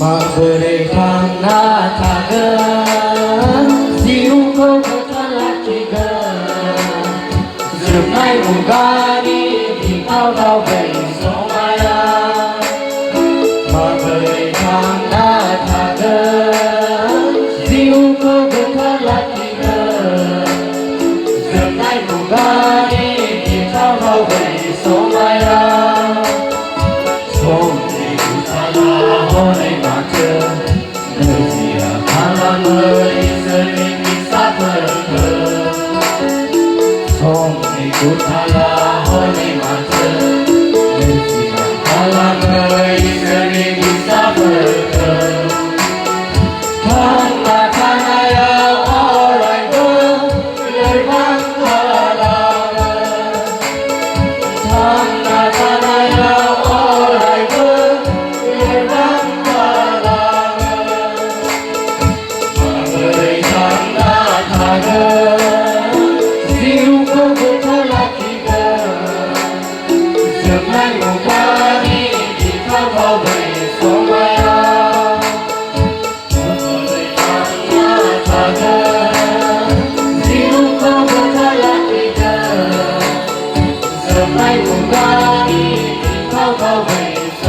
Memberikan natakan siuko berkelakikan Semai mugani di kau bersomaya Memberikan natakan siuko berkelakikan Semai mugani di kau bersomaya Oleh mata Nersia malam sering bisa pergi Som ikut Allah oleh mata Nersia malam sering bisa pergi Tandakan ayah orang berlerbang halangan Tandakan ayah orang berlerbang siuko berkelakikan Semai mugani di kau bersomaya Memberikan natakan siuko berkelakikan Semai mugani di kau bersomaya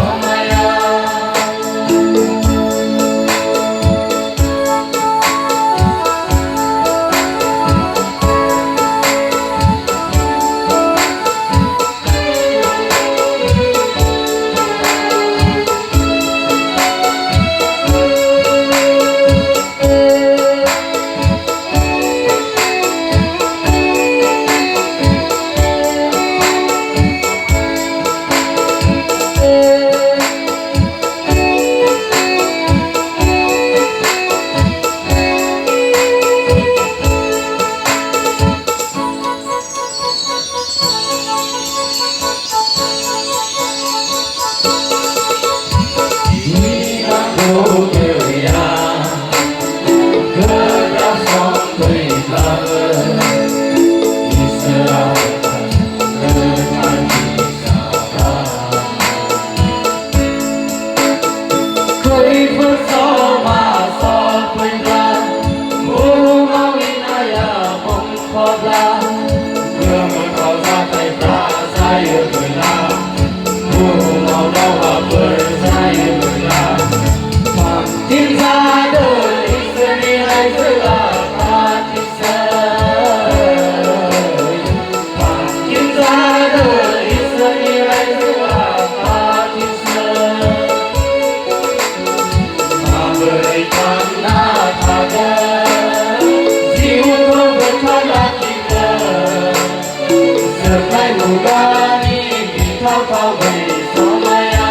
Semai mugani di kau bersomaya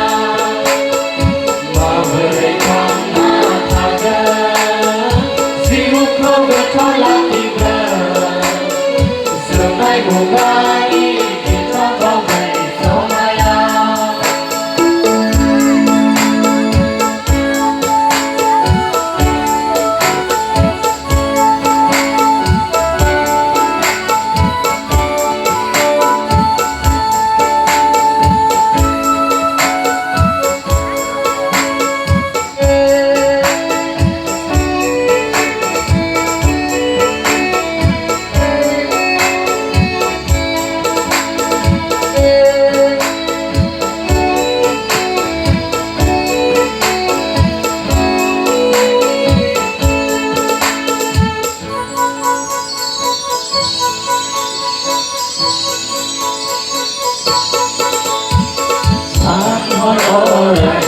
Memberikan natakan siuko berkelakikan Semai mugani di kau bersomaya Alright.